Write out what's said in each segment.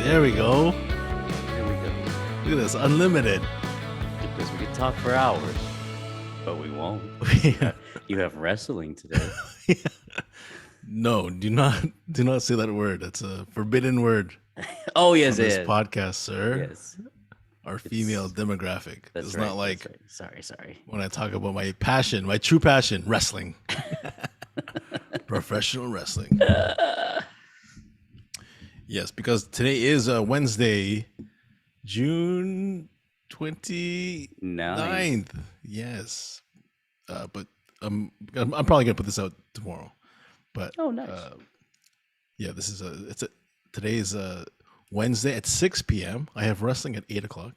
There we go. Here we go. Look at this, unlimited. Because we could talk for hours, but we won't. Yeah. You have wrestling today. No, do not say that word. That's a forbidden word Oh yes, on it this is. podcast, sir. Yes, Our female demographic. that's It's right. not like that's right. Sorry. when I talk about my passion, my true passion, wrestling. Professional wrestling. Yes, because today is Wednesday, June 29th. Nice. Yes. But I'm probably gonna put this out tomorrow. But Oh, nice. yeah, this is today's Wednesday at 6 p.m. I have wrestling at 8 o'clock.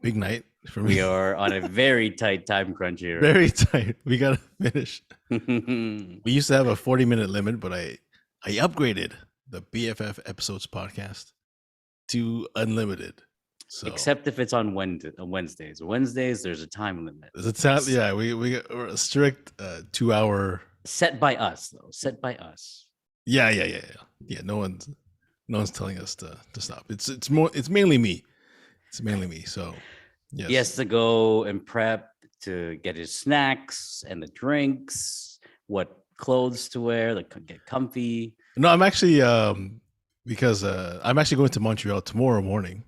Big night for me. We are on a very tight time crunch here. Very tight. We gotta finish. We used to have a 40-minute limit, but I upgraded the BFF Episodes podcast to unlimited. So Except if it's on Wednesdays. Wednesdays, there's a time limit. there's a time, yeah, we're a strict 2-hour. Set by us, though. Set by us. Yeah. No one's telling us to stop. It's mainly me. It's mainly me. So yes. He has to go and prep to get his snacks and the drinks, what clothes to wear, get comfy. No, I'm actually because I'm actually going to Montreal tomorrow morning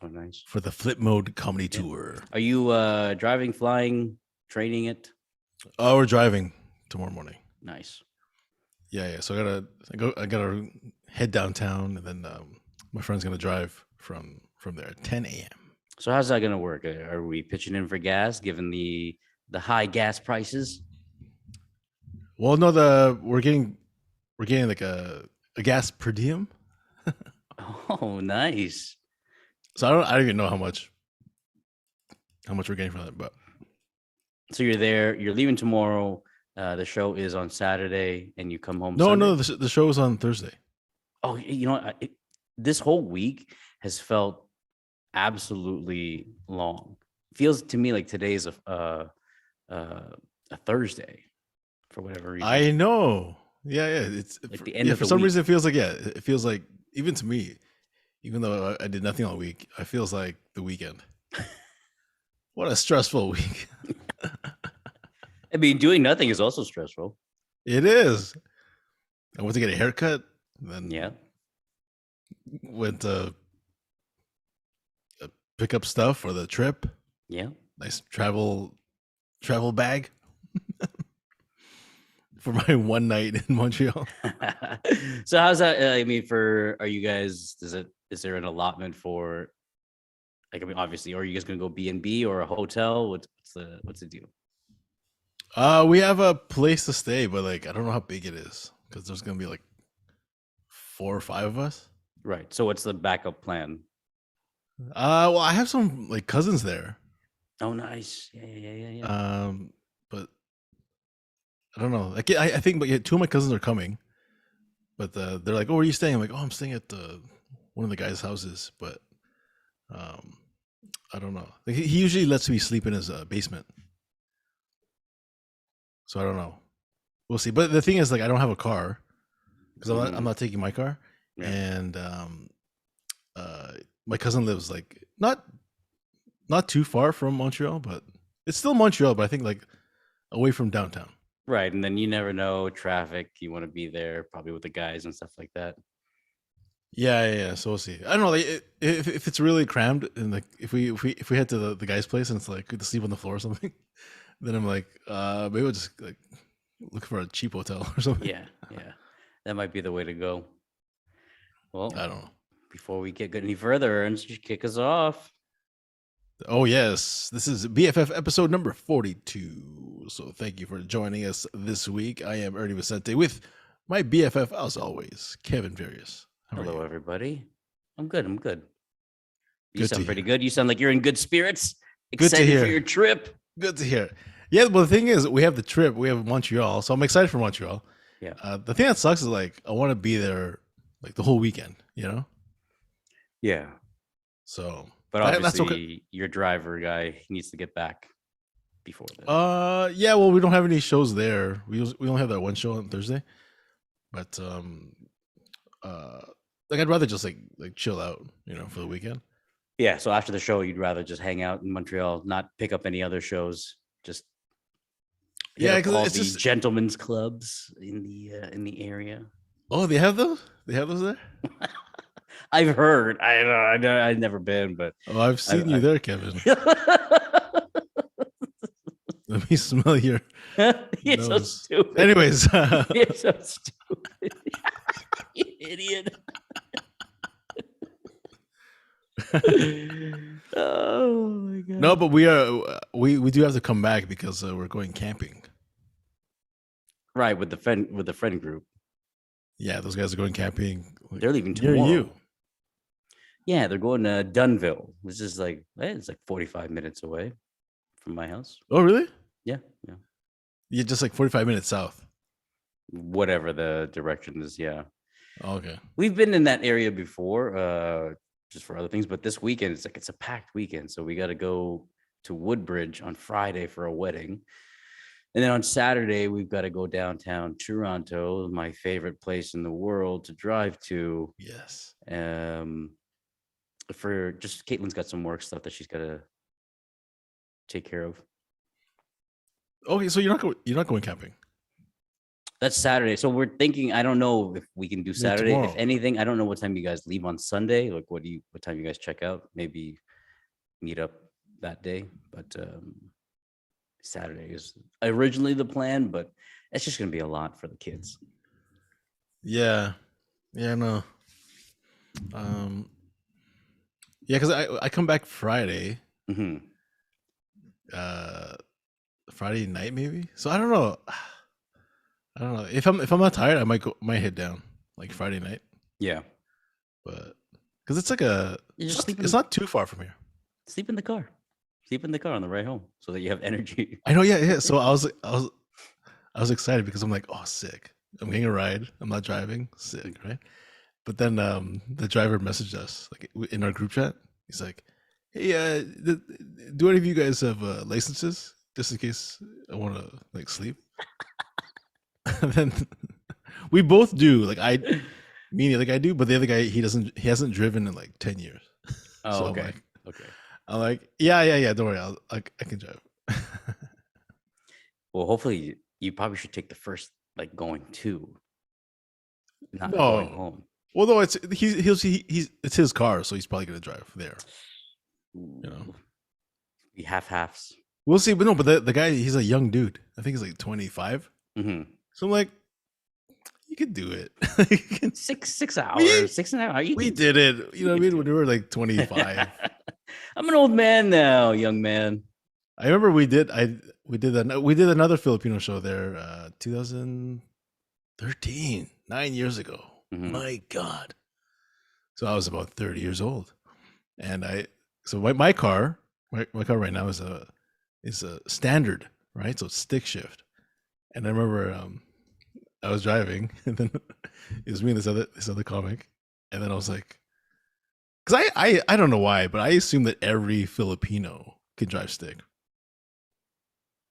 Oh, nice. for the Flip Mode comedy tour. Are you driving, flying, training it? Oh, we're driving tomorrow morning. Nice. Yeah. So I gotta head downtown, and then my friend's gonna drive from there at 10 a.m. So how's that gonna work? Are we pitching in for gas, given the high gas prices? Well, no, we're getting like a gas per diem. Oh, nice. So I don't even know how much we're getting from that, but So you're there. You're leaving tomorrow. The show is on Saturday, and you come home. no, Sunday? the show is on Thursday. Oh, you know what? This whole week has felt absolutely long. Feels to me like today's a Thursday, for whatever reason. I know. Yeah. It's Like the end of for the some week. reason it feels like even to me, even though I did nothing all week, it feels like the weekend. What a stressful week. I mean, doing nothing is also stressful. It is. I went to get a haircut, and then Yeah. went to pick up stuff for the trip. Yeah. Nice travel bag for my one night in Montreal. So how's that? I mean, are you guys? Is there an allotment for? Like, I mean, obviously, or are you guys gonna go B&B or a hotel? What's the deal? We have a place to stay, but like I don't know how big it is because there's gonna be like 4 or 5 of us. Right. So what's the backup plan? Well, I have some like cousins there. Oh, nice. Yeah. But I don't know. Like I think, but yeah, 2 of my cousins are coming, but they're like, "Oh, where are you staying?" I'm like, "Oh, I'm staying at one of the guys' houses," but I don't know. Like, he usually lets me sleep in his basement, so I don't know. We'll see. But the thing is, like, I don't have a car because I'm not taking my car, Yeah. and my cousin lives like not too far from Montreal, but it's still Montreal, but I think like away from downtown. Right. And then you never know traffic. You want to be there probably with the guys and stuff like that. Yeah. So we'll see. I don't know. Like, if it's really crammed, and like if we head to the guy's place and it's like to sleep on the floor or something, then I'm like, maybe we'll just like look for a cheap hotel or something. Yeah. That might be the way to go. Well, I don't know. before we get any further, Ernst, just kick us off. Oh yes, this is BFF episode number 42. So thank you for joining us this week. I am Ernie Vicente with my BFF, as always, Kevin Various. How are Hello, you? everybody. I'm good. You Good to sound pretty hear. good. You sound like you're in good spirits. Good to Excited hear. for your trip. Good to hear. Yeah, well, the thing is, we have the trip. We have Montreal, so I'm excited for Montreal. Yeah. The thing that sucks is like I want to be there like the whole weekend, you know. Yeah. So, But that's obviously, okay. your driver guy he needs to get back before then. Yeah. Well, we don't have any shows there. We only have that one show on Thursday, but Like I'd rather just like chill out, for the weekend. Yeah. So after the show, you'd rather just hang out in Montreal, not pick up any other shows. Just hit Yeah, up because all it's the just. gentlemen's clubs in the area. Oh, they have those. They have those there. I've heard. I know. I've never been, but Oh, I've seen you there, Kevin. You're Let me smell your so nose. stupid. Anyways, You're so stupid. You idiot. Oh my god. no, but we do have to come back because we're going camping. Right, with the friend group. Yeah, those guys are going camping. They're leaving near tomorrow. you. Yeah, they're going to Dunville, which is like it's like 45 minutes away from my house. Oh, really? Yeah. You're just like 45 minutes south. Whatever the direction is, yeah. Oh, okay. We've been in that area before, just for other things, but this weekend it's a packed weekend, so we got to go to Woodbridge on Friday for a wedding. And then on Saturday, we've got to go downtown Toronto, my favorite place in the world to drive to. Yes. For just Caitlin's got some work stuff that she's got to take care of. Okay, so you're not going camping. That's Saturday. So we're thinking, I don't know if we can do Saturday. tomorrow. If anything, I don't know what time you guys leave on Sunday. Like what time you guys check out? Maybe meet up that day. But Saturday is originally the plan, but it's just gonna be a lot for the kids. Yeah. No. Yeah, because I come back Friday. Mm-hmm. Friday night maybe. So I don't know. If I'm not tired, I might head down like Friday night. Yeah, but because it's like it's not too far from here. Sleep in the car. Sleep in the car on the way home so that you have energy. I know. Yeah. So I was excited because I'm like, oh, sick. I'm getting a ride. I'm not driving. Sick, right? But then the driver messaged us like in our group chat. He's like, hey, do any of you guys have licenses just in case I want to like sleep? And then we both do. Like I do, but the other guy he hasn't driven in like 10 years. Oh, so okay. I'm like, yeah. Don't worry, I can drive. Well, hopefully you probably should take the first like going to, not going home. Well, no, it's his car, so he's probably gonna drive there. Be half-halves. We'll see, but no, but the guy, he's a young dude. I think he's like 25. Mm-hmm. So I'm like, you could do it. 6 hours, 6 an hour. We did it. You know what I mean? When we were like 25. I'm an old man now, young man. I remember we did another Filipino show there, 2013, 9 years ago. Mm-hmm. My God. So I was about 30 years old, and my car right now is a standard, right? So it's stick shift. And I remember I was driving, and then it was me and this other comic, and then I was like, because I don't know why, but I assume that every Filipino can drive stick.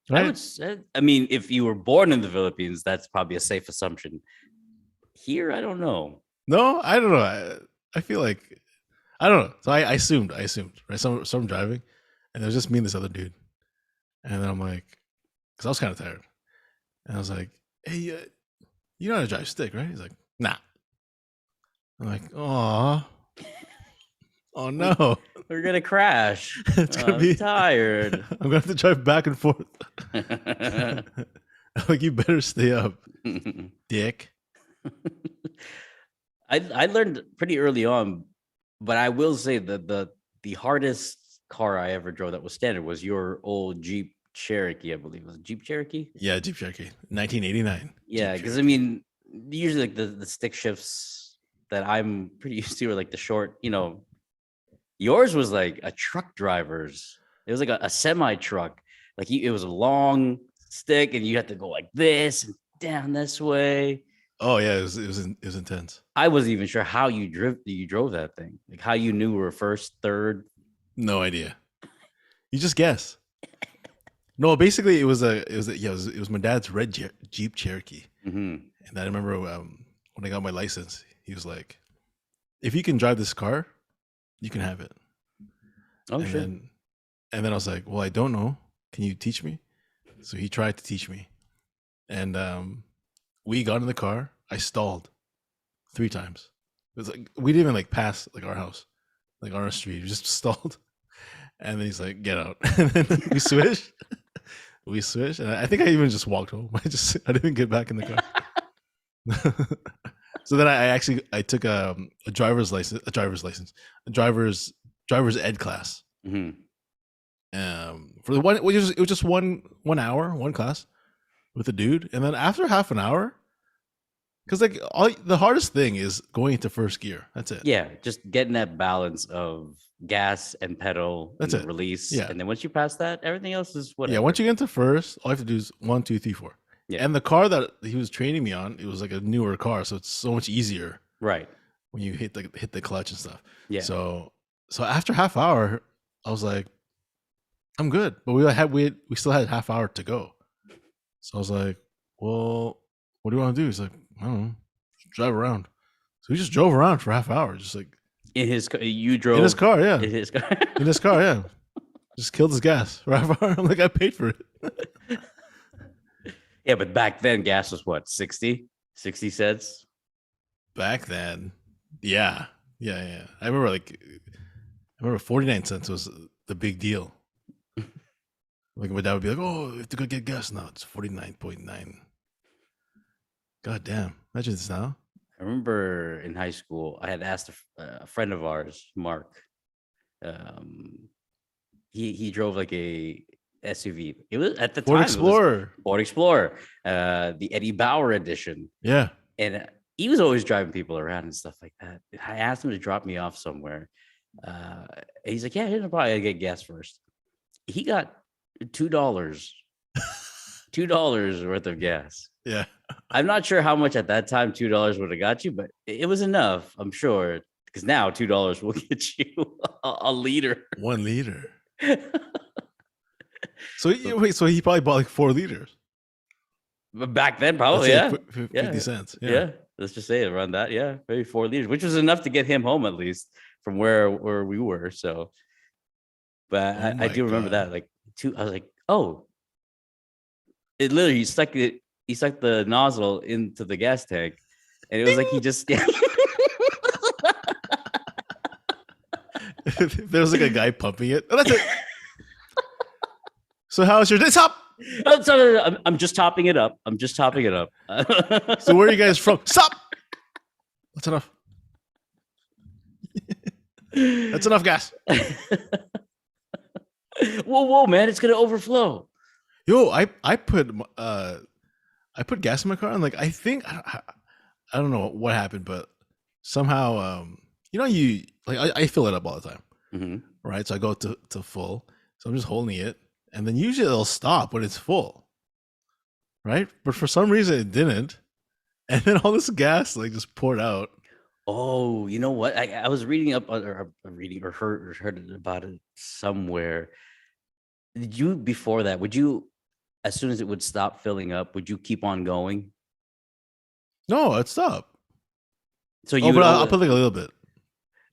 Right? I would say, I mean, if you were born in the Philippines, that's probably a safe assumption. Here, I don't know. No, I don't know. I feel like I don't know. So I assumed, right? So I'm driving, and it was just me and this other dude, and then I'm like, because I was kind of tired, and I was like, hey, you know how to drive stick, right? He's like, nah. I'm like, oh no, we're gonna crash. It's gonna be tired. I'm gonna have to drive back and forth. Like, you better stay up, dick. I learned pretty early on, but I will say that the hardest car I ever drove that was standard was your old Jeep Cherokee, I believe. Was it Jeep Cherokee? Yeah, Jeep Cherokee, 1989. Yeah, because I mean, usually like the stick shifts that I'm pretty used to are like the short, yours was like a truck driver's. It was like a semi truck. Like it was a long stick, and you had to go like this and down this way. Oh yeah, it was intense. I wasn't even sure how you drove that thing. Like how you knew we were first, third. No idea. You just guess. No, basically it was my dad's red Jeep Cherokee. Mm-hmm. And I remember when I got my license, he was like, if you can drive this car, you can have it. Oh, and shit. then I was like, well, I don't know. Can you teach me? So he tried to teach me, and we got in the car. I stalled 3 times. It was like we didn't even like pass like our house, like on our street. We just stalled, and then he's like, "Get out!" And then we switched. We switched, and I think I even just walked home. I didn't get back in the car. So then I took a driver's ed class. For the one, it was just 1 hour, one class with a dude, and then after half an hour, because like the hardest thing is going into first gear. That's it. Yeah, just getting that balance of gas and pedal. That's and it. Release. Yeah. And then once you pass that, everything else is whatever. Yeah, once you get into first, all you have to do is 1, 2, 3, 4. Yeah. And the car that he was training me on, it was like a newer car, so it's so much easier. Right. When you hit the clutch and stuff. Yeah. So after half hour, I was like, I'm good. But we still had half hour to go. So I was like, well, what do you want to do? He's like, I don't know, drive around. So we just drove around for half hour, just like in his car. You drove in his car, yeah. In his car. In his car, yeah. Just killed his gas for half hour. I'm like, I paid for it. Yeah, but back then gas was what, 60 cents? Back then, yeah. I remember 49 cents was the big deal. Like my dad would be like, "Oh, you have to go get gas now. It's 49.9." God damn! Imagine this now. I remember in high school, I had asked a friend of ours, Mark. He drove like a SUV. It was at the Ford time Explorer. Ford Explorer, the Eddie Bauer edition. Yeah. And he was always driving people around and stuff like that. I asked him to drop me off somewhere. He's like, "Yeah, here's the problem. I get gas first." He got $2 worth of gas. Yeah. I'm not sure how much at that time $2 would have got you, but it was enough, I'm sure. Because now $2 will get you a liter. 1 liter. So he probably bought like 4 liters. But back then, probably, yeah. Like 50 cents. Yeah. Let's just say around that. Yeah. Maybe 4 liters, which was enough to get him home at least from where we were. So, but I do remember that. Like, I was like, oh, it literally, he stuck the nozzle into the gas tank, and it was like he just. There was like a guy pumping it. Oh, that's it. So how's your top? I'm just topping it up. So where are you guys from? Stop. That's enough. That's enough gas. Whoa, man! It's gonna overflow. Yo, I put gas in my car, and like I think I don't know what happened, but somehow I fill it up all the time, right? So I go to full, so I'm just holding it, and then usually it'll stop when it's full, right? But for some reason it didn't, and then all this gas like just poured out. Oh, you know what? I was reading up or heard about it somewhere. Did you before that? Would you, as soon as it would stop filling up, would you keep on going? No, it stopped. So you, but I'll put like a little bit.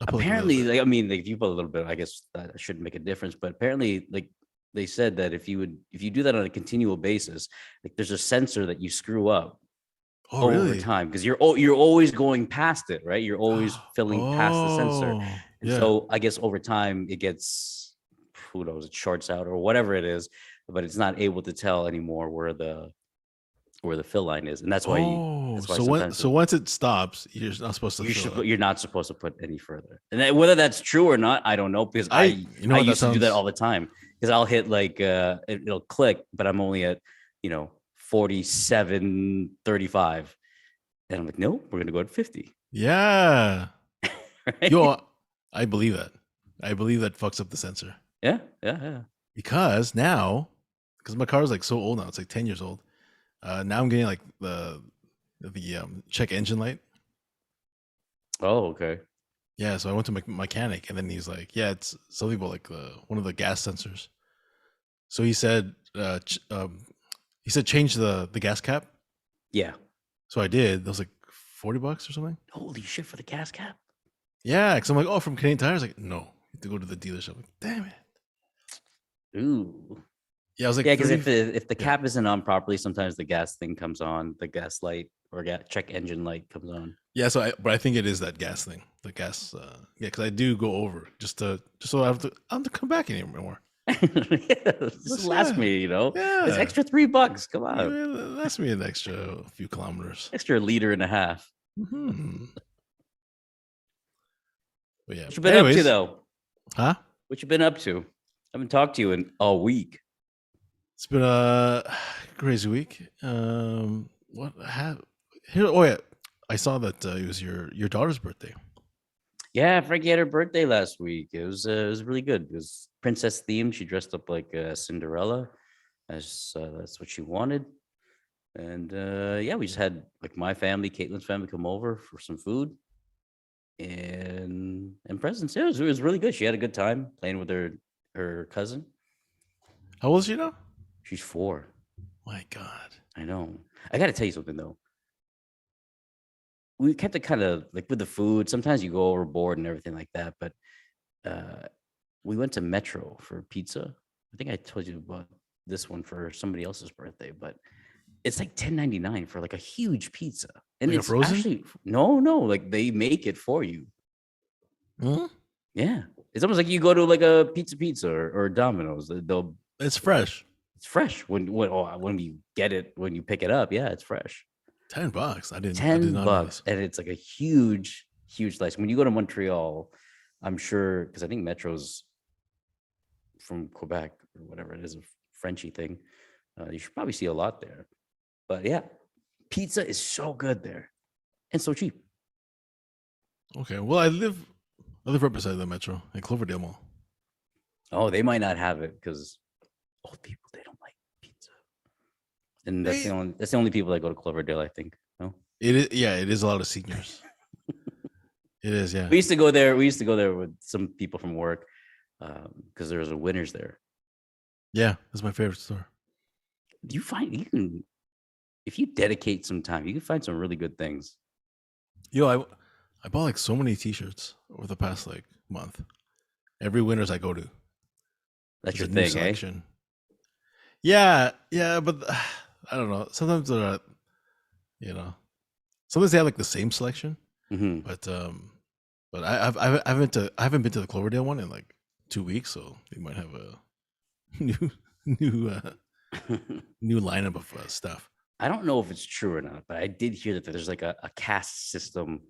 Apparently, like I mean, like if you put a little bit, I guess that shouldn't make a difference. But apparently, like they said that if you do that on a continual basis, like there's a sensor that you screw up. Oh, over really? time, because you're always going past it, right? You're always filling past the sensor, and so I guess over time it gets, who knows, it shorts out or whatever it is, but it's not able to tell anymore where the fill line is, and that's why. So once it stops, you're not supposed to. You're not supposed to put any further, and whether that's true or not, I don't know, because I used to do that all the time, because I'll hit like it'll click, but I'm only at 47.35, and I'm like, no, we're gonna go at 50. Yeah. Right? Yo, I believe that. I believe that fucks up the sensor. Yeah. Because my car is like so old now, it's like 10 years old. Now I'm getting like the check engine light. Oh, okay. Yeah, so I went to my mechanic, and then he's like, yeah, it's something about like one of the gas sensors. So he said change the gas cap. Yeah. So I did. That was like $40 or something. Holy shit, for the gas cap. Yeah, because I'm like, oh, from Canadian Tires. Like, no, you have to go to the dealership. I'm like, damn it. Ooh. Yeah, I was like, Yeah, because 30. if the cap isn't on properly, sometimes the gas thing comes on, the gas light or check engine light comes on. Yeah, but I think it is that gas thing. The gas, yeah, because I do go over just so I don't have to come back anymore. This last me, Yeah, it's extra $3. Come on, yeah, that's me an extra few kilometers. extra liter and a half. Mm-hmm. But yeah. What you been up to though? Huh? What you been up to? I haven't talked to you in a week. It's been a crazy week. What have here? Oh yeah, I saw that it was your daughter's birthday. Yeah, Frankie had her birthday last week. It was really good. It was princess themed. She dressed up like Cinderella, as that's what she wanted. And yeah, we just had like my family, Caitlin's family, come over for some food and presents. Yeah, it was really good. She had a good time playing with her cousin. How old is she now? She's 4. My God, I know. I got to tell you something though. We kept it kind of like with the food. Sometimes you go overboard and everything like that. But we went to Metro for pizza. I think I told you about this one for somebody else's birthday, but it's like $10.99 for like a huge pizza. And like it's frozen? actually no, like they make it for you. Huh? Yeah. It's almost like you go to like a pizza or Domino's. It's fresh. It's fresh when you get it, when you pick it up. Yeah, it's fresh. $10. I did not know this. And it's like a huge slice. When you go to Montreal, I'm sure, because I think Metro's from Quebec or whatever it is, a Frenchy thing. You should probably see a lot there. But yeah, pizza is so good there and so cheap. Okay, well, I live right beside the Metro in Cloverdale Mall. Oh, they might not have it because old people, they don't like pizza. And that's the only people that go to Cloverdale, I think. No, it is. Yeah, it is a lot of seniors. It is. Yeah, we used to go there with some people from work because there was a Winners there. Yeah, that's my favorite store. You can, if you dedicate some time, you can find some really good things. Yo, I bought like so many T-shirts over the past like month. Every Winners I go to. That's your thing, eh? Yeah, but I don't know. Sometimes they're, sometimes they have like the same selection. Mm-hmm. But I haven't been to the Cloverdale one in like 2 weeks, so they might have a new lineup of stuff. I don't know if it's true or not, but I did hear that there's like a caste system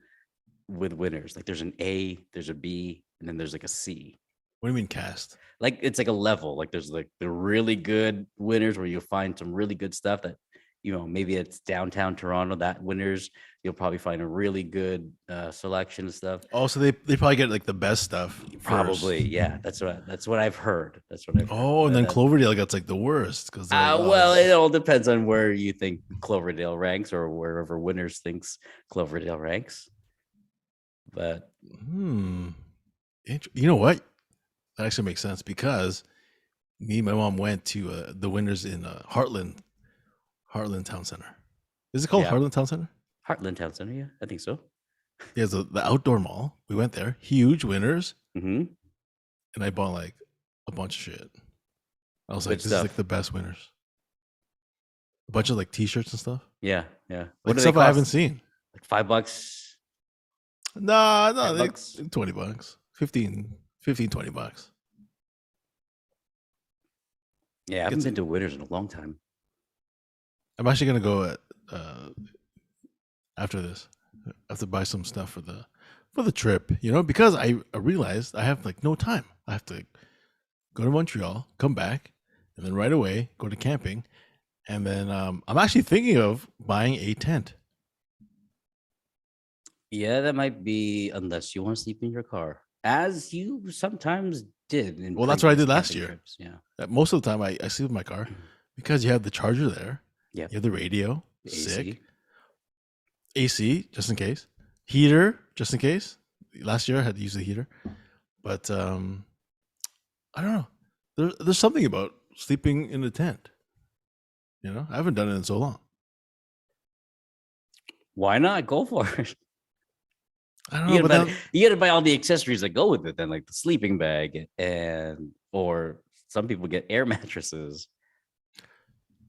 with Winners. Like there's an A, there's a B, and then there's like a C. What do you mean cast? Like it's like a level. Like there's like the really good Winners where you'll find some really good stuff that, maybe it's downtown Toronto, that Winners, you'll probably find a really good selection of stuff. Oh, so they probably get like the best stuff. Probably, first. Yeah. That's what I've heard. Oh, and then Cloverdale gets like the worst because. Well, it all depends on where you think Cloverdale ranks or wherever Winners thinks Cloverdale ranks. But you know what? That actually makes sense because me and my mom went to the Winners in Heartland Town Center. Is it called Heartland Town Center? Heartland Town Center, yeah, I think so. Yeah, the outdoor mall. We went there, huge Winners, and I bought like a bunch of shit. I was like, this is like the best Winners. A bunch of like T-shirts and stuff. Yeah. Like stuff I haven't seen. Like $5. No, like $20, 15, $20. Yeah, I haven't been to Winners in a long time. I'm actually gonna go after this. I have to buy some stuff for the trip, because I realized I have like no time. I have to go to Montreal, come back, and then right away go to camping, and then I'm actually thinking of buying a tent. Yeah, that might be, unless you want to sleep in your car, as you sometimes did. Well, that's what I did last year. Trips. Yeah, most of the time I sleep in my car because you have the charger there. Yeah, you have the radio, the sick, AC just in case, heater just in case. Last year I had to use the heater, but I don't know. There's something about sleeping in a tent. I haven't done it in so long. Why not? Go for it. I don't know, but then, You gotta buy all the accessories that go with it. Then like the sleeping bag or some people get air mattresses.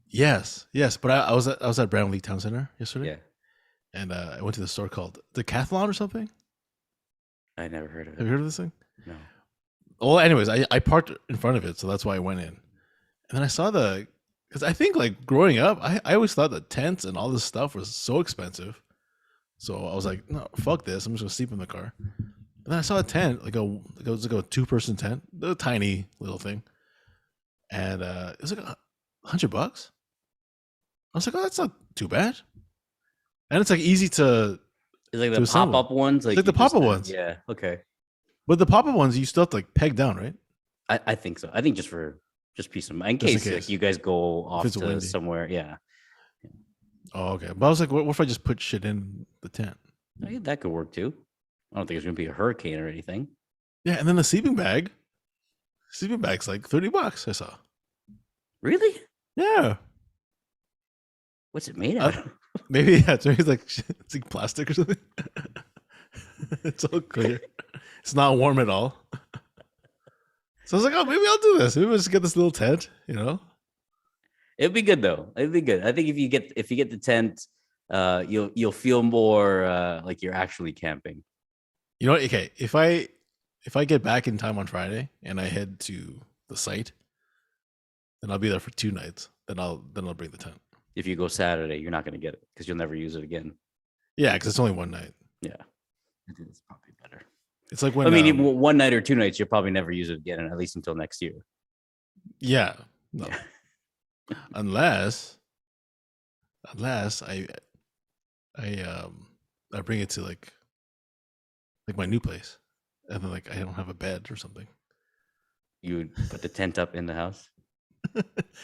yes, but I was at Brownlee Town Center yesterday, Yeah, and I went to the store called Decathlon or something. I never heard of Have it. you heard of this thing? No. Well, anyways, I parked in front of it, so that's why I went in, and then I saw because I think like growing up, I always thought that tents and all this stuff was so expensive. So I was like, no, fuck this. I'm just gonna sleep in the car. And then I saw a tent, it was like a 2-person tent, a tiny little thing, and it was like $100. I was like, oh, that's not too bad, and it's like easy to. It's like to the assemble. pop-up ones. It's Like the you just pop-up ones. Yeah. Okay. But the pop-up ones, you still have to like peg down, right? I think so. I think just peace of mind, in Just in case like case. you guys go off it's to windy. somewhere. Yeah. Oh, okay. But I was like, what if I just put shit in the tent? I think that could work too. I don't think it's gonna be a hurricane or anything. Yeah, and then the sleeping bag's like $30. I saw. Really? Yeah, What's it made out of? maybe it's like plastic or something. It's all clear. It's not warm at all. So I was like, oh, maybe I'll do this. Maybe I'll just get this little tent, you know? It'd be good though. It'd be good. I think if you get the tent, you'll feel more like you're actually camping. You know what? Okay, if I get back in time on Friday and I head to the site, then I'll be there for 2 nights. Then I'll bring the tent. If you go Saturday, you're not gonna get it because you'll never use it again. Yeah, because it's only 1 night. Yeah, I think it's probably better. It's like when I mean, even 1 night or 2 nights, you'll probably never use it again, at least until next year. yeah, no, Yeah. unless I bring it to like my new place, and then like I don't have a bed or something. You would put the tent up in the house,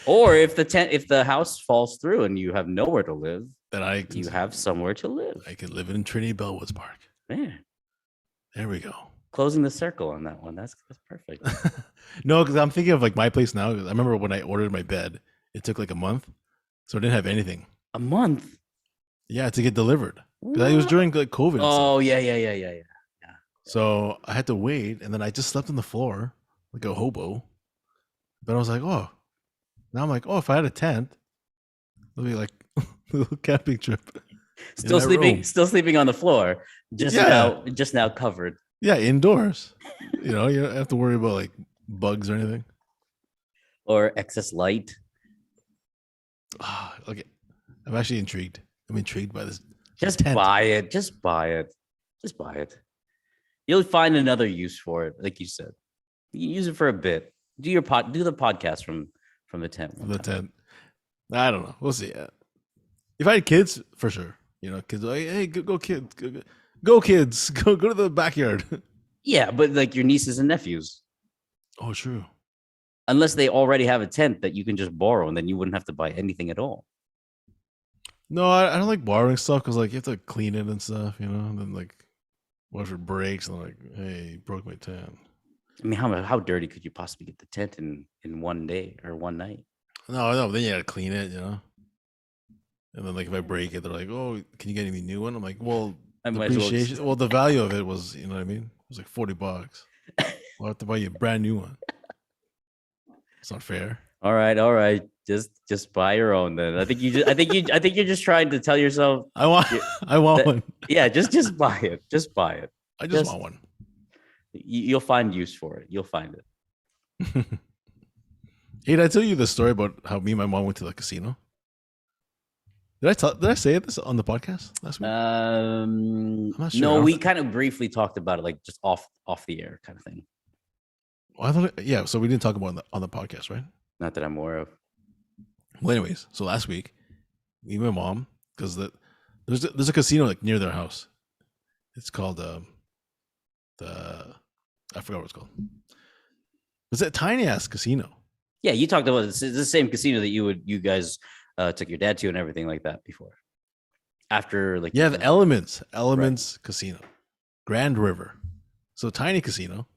or if the house falls through and you have nowhere to live, Then you have somewhere to live. I could live in Trinity Bellwoods Park. Yeah. There we go. Closing the circle on that one. That's perfect. No, because I'm thinking of like my place now. I remember when I ordered my bed, it took like a month, so I didn't have anything. A month. Yeah, to get delivered. Because it was during like COVID. Oh yeah. So I had to wait, and then I just slept on the floor like a hobo. But I was like, oh, now I'm like, oh, if I had a tent, it'll be like a little camping trip. Still sleeping on the floor. Just now covered. Yeah, indoors. You don't have to worry about like bugs or anything. Or excess light. Okay. I'm actually intrigued. I'm intrigued by this. Just tent. buy it. Just buy it. You'll find another use for it, like you said. You use it for a bit. Do the podcast from the tent. From the tent. I don't know. We'll see. If I had kids, for sure. Kids are like, hey, go kids. Go kids. Go to the backyard. Yeah, but like your nieces and nephews. Oh, true. Unless they already have a tent that you can just borrow, and then you wouldn't have to buy anything at all. No, I don't like borrowing stuff because like you have to clean it and stuff, and then like what if it breaks and like, hey, you broke my tent. I mean, how dirty could you possibly get the tent in 1 day or 1 night? No, then you gotta clean it, And then like if I break it, they're like, oh, can you get any new one? I'm like, well, appreciation. Well, the value of it was, you know what I mean? It was like $40. I'll have to buy you a brand new one. It's not fair. All right. Just buy your own then. I think you're just trying to tell yourself I want one. Yeah, just buy it. Just buy it. I just want one. You'll find use for it. You'll find it. Hey, did I tell you the story about how me and my mom went to the casino? Did I say this on the podcast last week? I'm not sure. No, we kind of briefly talked about it, like just off the air kind of thing. Well, I thought, so we didn't talk about it on the podcast, right? Not that I'm aware of. Well, anyways, so last week, me and my mom, because there's a casino like near their house. It's called I forgot what it's called. It's a tiny ass casino. Yeah, you talked about this. It's the same casino that you guys took your dad to and everything like that before. After like the Elements right. Casino, Grand River, so tiny casino.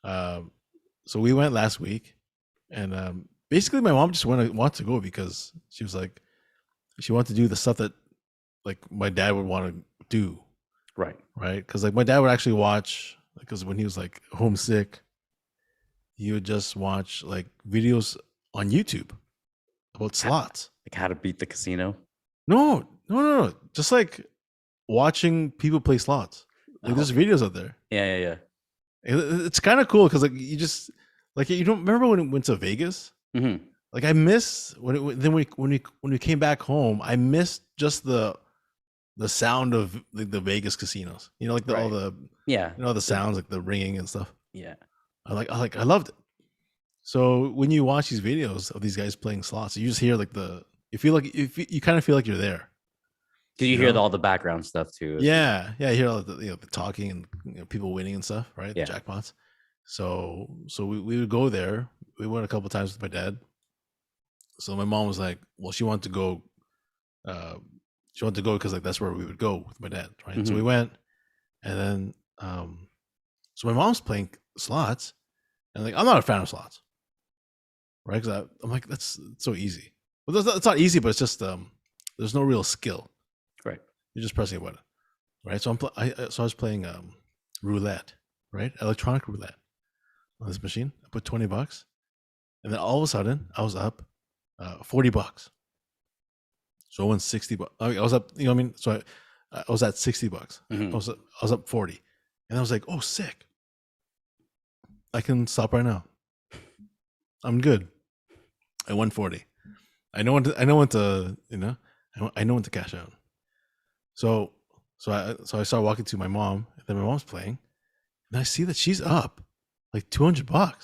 So we went last week, and basically my mom just wanted to go because she was like, she wanted to do the stuff that like my dad would want to do. Right. Because like my dad would actually watch, because when he was like homesick, he would just watch like videos on YouTube about slots. Like how to beat the casino. No. Just like watching people play slots. Like there's videos out there. Yeah. It's kind of cool because like you just like you don't remember when it went to Vegas. Mm-hmm. Like I miss when we came back home. I missed just the sound of the Vegas casinos. You know, like all the the sounds like the ringing and stuff. Yeah. I loved it. So when you watch these videos of these guys playing slots, you just hear like you kind of feel like you're there. Did you hear all the background stuff too? Yeah, you hear all the talking and people winning and stuff, right? Yeah. The jackpots. So we would go there. We went a couple of times with my dad. So my mom was like, well, she wanted to go. She wanted to go because like that's where we would go with my dad, right? Mm-hmm. So we went, and then so my mom's playing slots, and like I'm not a fan of slots, right? Because I'm like that's so easy. Well, it's not easy, but it's just there's no real skill. Right. You're just pressing a button, right? So I was playing roulette, right? Electronic roulette on this machine. I put $20, and then all of a sudden I was up $40. So I won $60. I was up, you know what I mean? So I was at $60. Mm-hmm. I was up 40, and I was like, oh, sick! I can stop right now. I'm good. I won 40. I know when to you know. I know when to cash out. So I started walking to my mom, and then my mom's playing, and I see that she's up like $200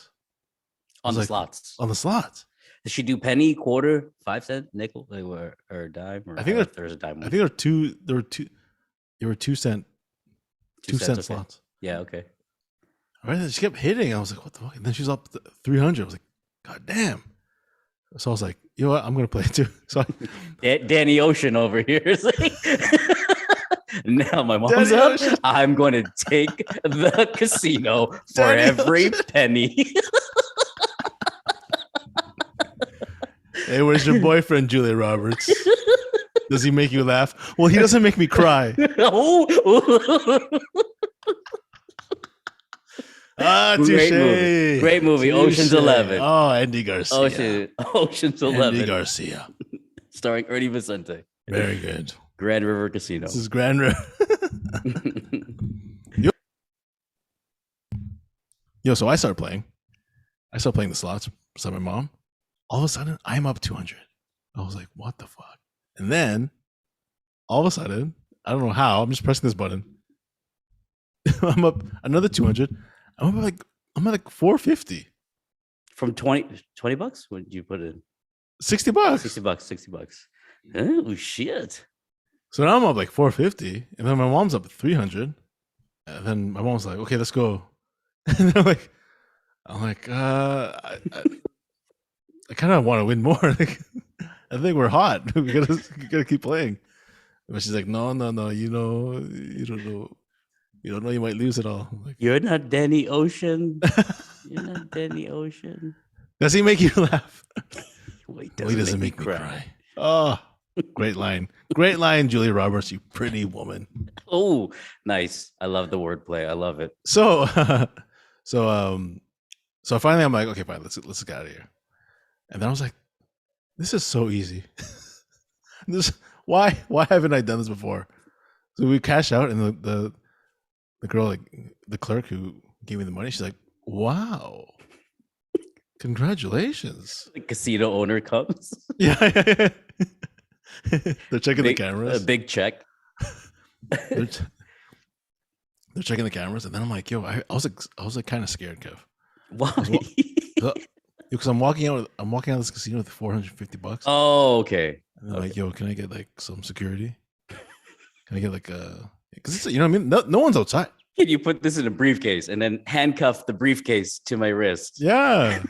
on the slots. On the slots. Does she do penny, quarter, 5 cent, nickel, or dime? Or I think there's a dime. I think there were 2 cent. 2 cent slots. Yeah. Okay. All right. Then she kept hitting. I was like, what the fuck? And then she's up 300. I was like, God damn. So I was like, you know what? I'm gonna play it too. So Danny Ocean over here is like, now my mom's up. I'm going to take the casino for every penny. Hey, where's your boyfriend, Julia Roberts? Does he make you laugh? Well, he doesn't make me cry. Touche. Great movie. Ocean's 11. Oh, Andy Garcia. Ocean's 11. Andy Garcia. Starring Ernie Vicente. Very good. Grand River Casino. This is Grand River. Yo, so I started playing the slots beside my mom. All of a sudden, I'm up 200. I was like, what the fuck? And then, all of a sudden, I don't know how, I'm just pressing this button. I'm up another 200. I'm at like 450. From 20 bucks? What did you put in? $60. $60. Oh, shit. So now I'm up like 450. And then my mom's up 300. And then my mom's like, okay, let's go. And I'm like, I kind of want to win more. Like, I think we're hot. We gotta keep playing. But she's like, no. You don't know. You don't know. You might lose it all. Like, you're not Danny Ocean. You're not Danny Ocean. Does he make you laugh? He doesn't make me cry. Oh, great line. Great line, Julia Roberts. You pretty woman. Oh, nice. I love the wordplay. I love it. So finally, I'm like, okay, fine. Let's get out of here. And then I was like, this is so easy. Why haven't I done this before? So we cash out, and the girl, like the clerk who gave me the money, she's like, wow, congratulations. The casino owner comes. Yeah. They're checking the cameras. A big check. They're checking the cameras, and then I'm like, yo, I was like kind of scared, Kev. Why? Because I'm walking out of this casino with $450. Oh, okay. And they're like, yo, can I get like some security? Can I get like because it's, you know what I mean? No one's outside. Can you put this in a briefcase and then handcuff the briefcase to my wrist? Yeah.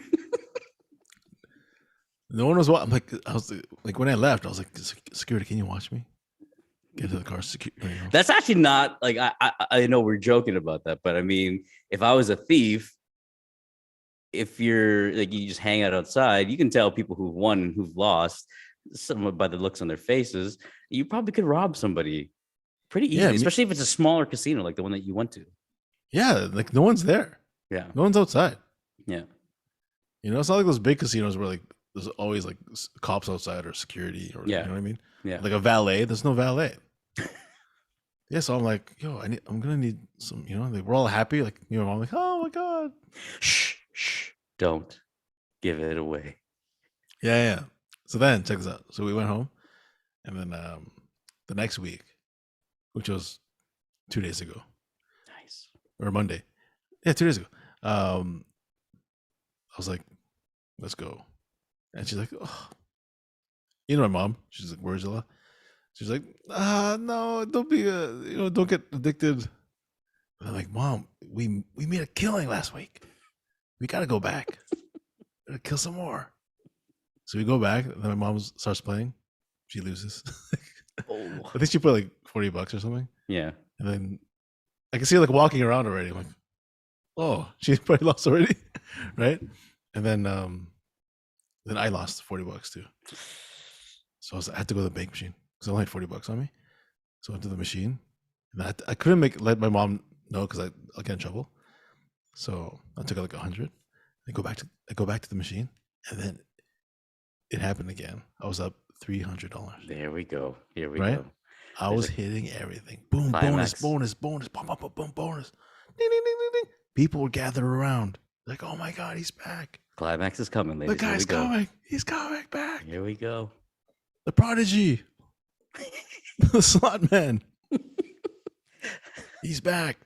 No one was. I was like, when I left, I was like, security, can you watch me get to the car? That's actually not like I know we're joking about that, but I mean, if I was a thief, if you're like you just hang out outside, you can tell people who've won and who've lost. Some by the looks on their faces, you probably could rob somebody. Pretty Yeah, easy, especially if it's a smaller casino like the one that you went to. yeah, like no one's there. Yeah. No one's outside. Yeah. You know, it's not like those big casinos where like there's always like cops outside or security or Yeah. you know what I mean? Yeah. Like a valet, there's no valet. Yeah, so I'm like, yo, I'm gonna need some, you know, like we're all happy. Like, you know, I'm like, oh my God. Shh. Don't give it away. Yeah. So then check this out. So we went home and then the next week, which was 2 days ago. Nice. Or Monday. Yeah, 2 days ago. I was like, let's go. And she's like, oh. You know my mom. She's like, where's Ella? She's like, no, don't be don't get addicted. And I'm like, Mom, we made a killing last week. We gotta go back. Gotta kill some more. So we go back, and then my mom starts playing. She loses. Oh. I think she put like $40 or something. Yeah. And then I can see her like walking around already. I'm like, oh, she probably lost already. Right? And then I lost $40 too. So I had to go to the bank machine because I only had $40 on me. So I went to the machine, and I couldn't let my mom know because I'll get in trouble. So I took like 100. I go back to the machine, and then it happened again. I was up $300. There we go. Here we right? go. I was hitting everything. Boom, climax. bonus, boom, bonus. Ding, ding, ding, ding, ding. People would gather around. Like, oh my God, he's back. Climax is coming, ladies. The guy's coming. He's coming back. Here we go. The prodigy. The slot man. He's back.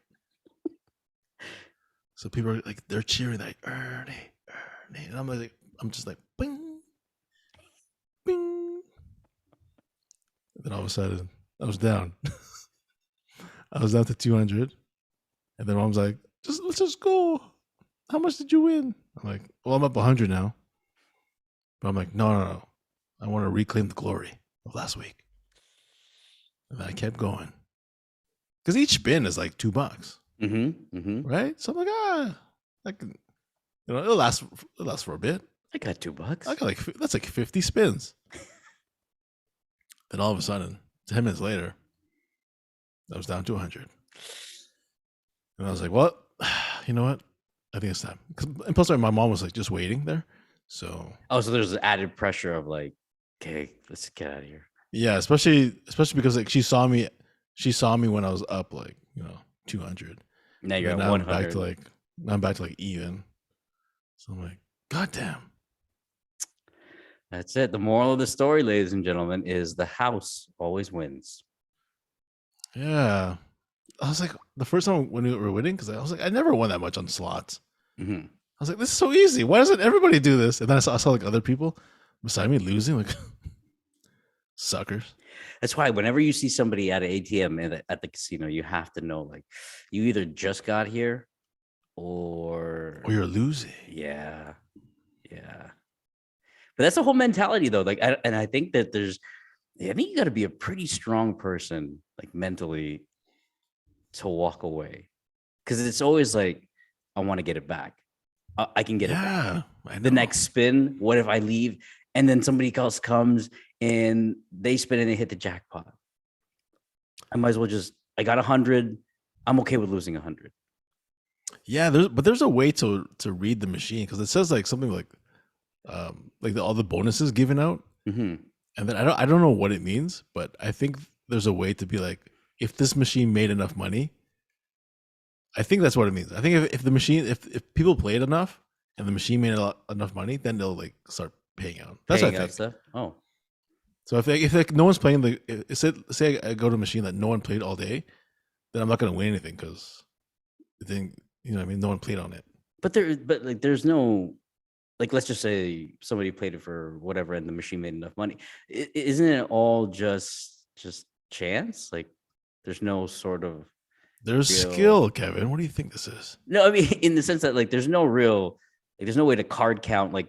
So people are like, they're cheering like Ernie. And I'm just like, bing, bing. And then all of a sudden, I was down. I was down to 200. And then Mom's like, let's just go. How much did you win? I'm like, well, I'm up 100 now. But I'm like, no. I want to reclaim the glory of last week. And then I kept going. Because each spin is like $2. Right? So I'm like, it'll last for a bit. I got $2. I got that's like 50 spins. Then all of a sudden, 10 minutes later, I was down to 100. And I was like, well, you know what? I think it's time. And plus, my mom was like just waiting there. So so there's added pressure of like, okay, let's get out of here. Yeah, especially because like she saw me when I was up like 200. Now you're at 100. I'm back to like even. So I'm like, God damn. That's it. The moral of the story, ladies and gentlemen, is the house always wins. Yeah. I was like, the first time when we were winning, because I was like, I never won that much on slots. I was like, this is so easy. Why doesn't everybody do this? And then I saw like other people beside me losing, like suckers. That's why whenever you see somebody at an ATM at the casino, you have to know, like, you either just got here or you're losing. Yeah. But that's the whole mentality, though. Like, I think that I think you got to be a pretty strong person, like mentally, to walk away, because it's always like, I want to get it back. I can get it back. The next spin, what if I leave and then somebody else comes and they spin and they hit the jackpot? I might as well I got 100. I'm okay with losing 100. Yeah, there's a way to read the machine, because it says like something like all the bonuses given out, and then I don't know what it means, but I think there's a way to be like, if this machine made enough money, I think that's what it means. I think if the machine, if people played enough and the machine made enough money, then they'll like start paying out. That's what I think. Stuff. Oh, so if like no one's playing say I go to a machine that no one played all day, then I'm not going to win anything, because I think what I mean, no one played on it. But there's no, like, let's just say somebody played it for whatever and the machine made enough money. Isn't it all just chance? Like, there's no sort of skill, Kevin. What do you think this is? No, I mean, in the sense that like there's no real, like, there's no way to card count, like,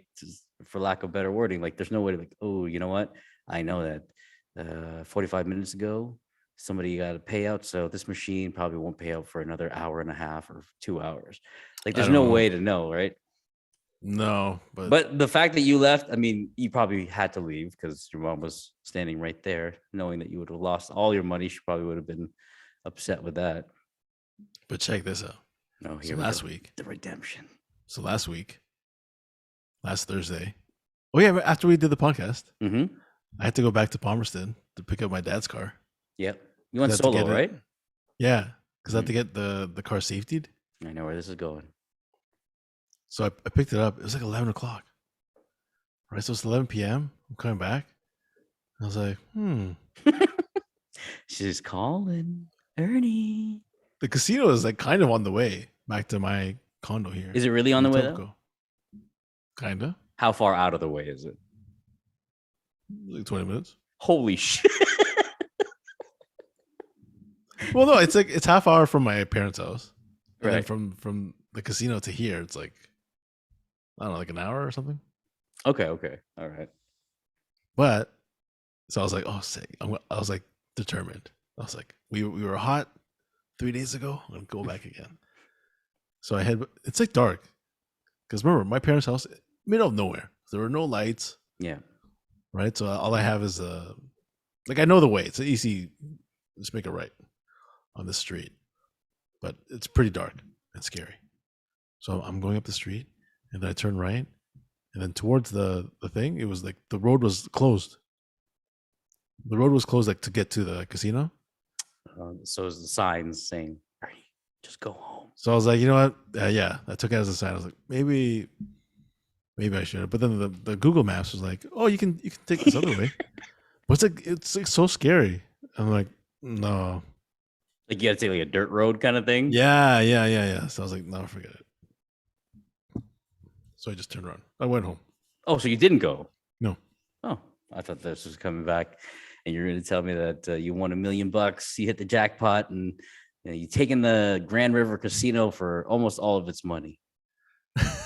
for lack of better wording, like there's no way to like, oh, you know what? I know that 45 minutes ago somebody got a payout, so this machine probably won't pay out for another hour and a half or 2 hours. Like, there's no way to know, right? No, But the fact that you left, I mean, you probably had to leave because your mom was standing right there, knowing that you would have lost all your money. She probably would have been upset with that. But check this out. No, So last week, the redemption. So last Thursday. Oh yeah, after we did the podcast, I had to go back to Palmerston to pick up my dad's car. Yep, you went solo, right? Yeah, because I had to get the car safetied. I know where this is going. So I picked it up. It was like 11 o'clock. Right, so it's 11 p.m. I'm coming back. I was like, She's calling Ernie. The casino is like kind of on the way back to my condo here. Is it really on the way though? Kinda. How far out of the way is it? Like 20 minutes. Holy shit. Well, no, it's half hour from my parents' house. Right. And then from the casino to here, it's like, I don't know, like an hour or something. Okay. All right. But so I was like, oh, sick. I was like determined. I was like, we were hot 3 days ago. I'm gonna go back again. So it's like dark. Because remember, my parents' house, middle of nowhere. There were no lights. Yeah. Right. So all I have is like I know the way. It's an easy, just make a right on the street. But it's pretty dark and scary. So I'm going up the street and then I turn right. And then towards the thing, it was like the road was closed. The road was closed like to get to the casino. So it's the signs saying, Ernie, just go home. So I was like, you know what? Yeah, I took it as a sign. I was like, maybe I should have. But then the Google Maps was like, oh, you can take this other way. But it's like so scary. I'm like, no. Like you had to take like a dirt road kind of thing? Yeah. So I was like, no, forget it. So I just turned around. I went home. Oh, so you didn't go? No. Oh, I thought this was coming back. And you're going to tell me that you won $1 million. You hit the jackpot and you taken the Grand River Casino for almost all of its money.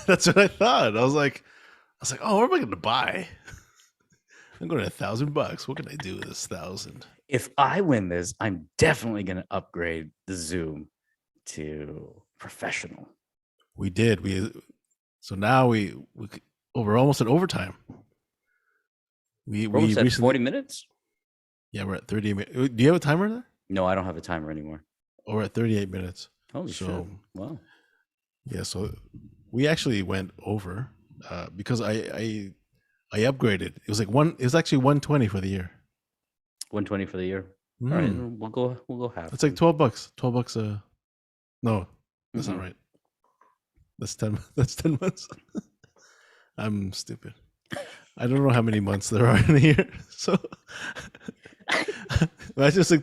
That's what I thought. I was like, oh, what am I going to buy? I'm going to $1,000. What can I do with this 1,000? If I win this, I'm definitely going to upgrade the Zoom to professional. We did. So now we're almost at overtime. We recently 40 minutes. Yeah, we're at 30 minutes. Do you have a timer there? No, I don't have a timer anymore. Oh, we're at 38 minutes. Holy shit! Wow. Yeah, so we actually went over because I upgraded. It was like it was actually 120 for the year. 120 for the year. All right, we'll go half. It's like $12. $12. No, that's not right. That's 10. That's 10 months. I'm stupid. I don't know how many months there are in a year. So that's just like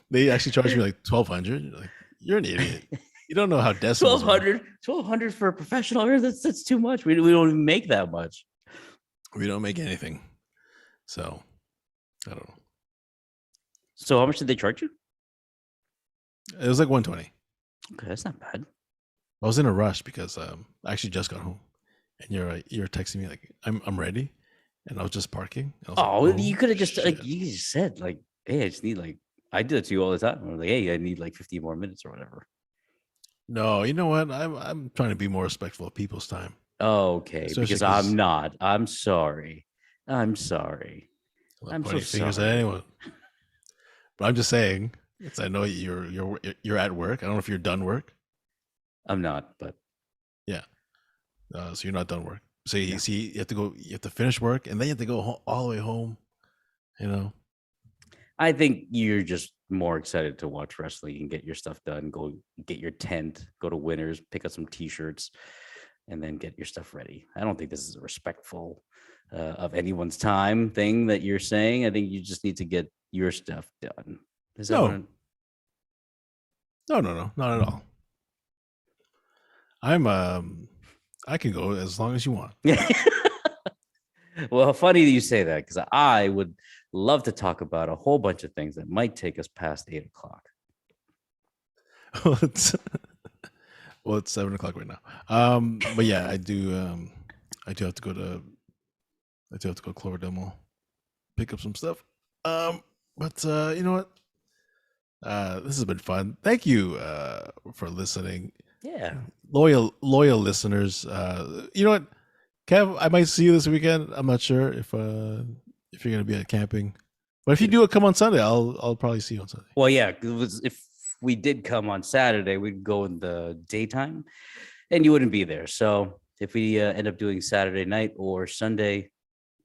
they actually charged me like $1,200. Like, you're an idiot. You don't know how decimals. $1,200 for a professional. That's too much. We don't even make that much. We don't make anything. So I don't know. So how much did they charge you? It was like 120. Okay, that's not bad. I was in a rush because I actually just got home, and you're texting me like I'm ready, and I was just parking. You could have just like you just said like, hey, I just need like I do it to you all the time. I'm like, hey, I need like 15 more minutes or whatever. No, you know what? I'm trying to be more respectful of people's time. Okay, because I'm not. I'm sorry. I'm sorry. I'm so fingers sorry. At anyone. But I'm just saying. I know you're at work. I don't know if you're done work. I'm not, but yeah. So you're not done work. So you see, you have to go. You have to finish work, and then you have to go all the way home. You know. I think you're just more excited to watch wrestling and get your stuff done. Go get your tent. Go to Winners. Pick up some T-shirts, and then get your stuff ready. I don't think this is a respectful of anyone's time thing that you're saying. I think you just need to get your stuff done. Is that No, not at all. I can go as long as you want. Well, funny that you say that because I would love to talk about a whole bunch of things that might take us past 8 o'clock. Well, it's 7 o'clock right now. But yeah, I do have to go to Cloverdale Mall, pick up some stuff. But you know what? This has been fun. Thank you for listening. Yeah. Loyal listeners. You know what? Kev, I might see you this weekend. I'm not sure if you're gonna be at camping, but if you do come on Sunday, I'll probably see you on Sunday. Well, yeah, if we did come on Saturday, we'd go in the daytime, and you wouldn't be there. So if we end up doing Saturday night or Sunday,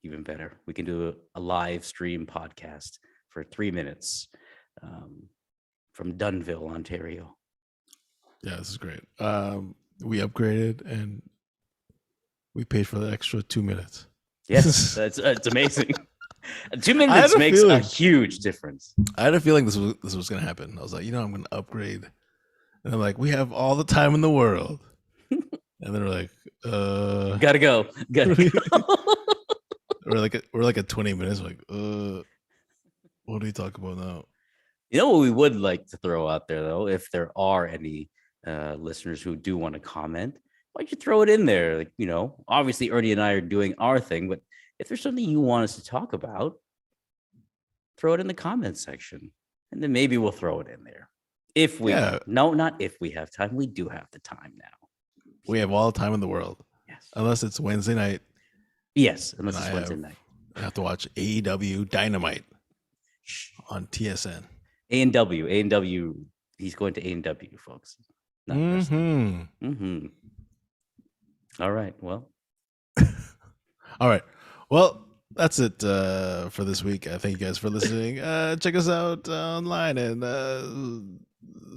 even better. We can do a live stream podcast for 3 minutes from Dunnville, Ontario. Yeah, this is great. We upgraded and we paid for the extra 2 minutes. Yes, it's amazing. 2 minutes makes a huge difference. I had a feeling this was going to happen. I was like, I'm going to upgrade. And I'm like, we have all the time in the world. And then we're like, gotta go. we're like at 20 minutes. Like, what do you talk about now? You know what we would like to throw out there, though, if there are any listeners who do want to comment, why don't you throw it in there? Like, obviously Ernie and I are doing our thing, but if there's something you want us to talk about, throw it in the comments section, and then maybe we'll throw it in there. If we not if we have time. We do have the time now. We have all the time in the world. Yes. Unless it's Wednesday night. Yes, unless it's Wednesday night. I have to watch AEW Dynamite on TSN. A&W. He's going to A&W, folks. Not All right. Well. All right. Well, that's it for this week. Thank you guys for listening. Check us out online and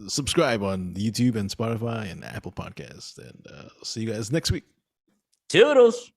subscribe on YouTube and Spotify and Apple Podcasts. And see you guys next week. Toodles.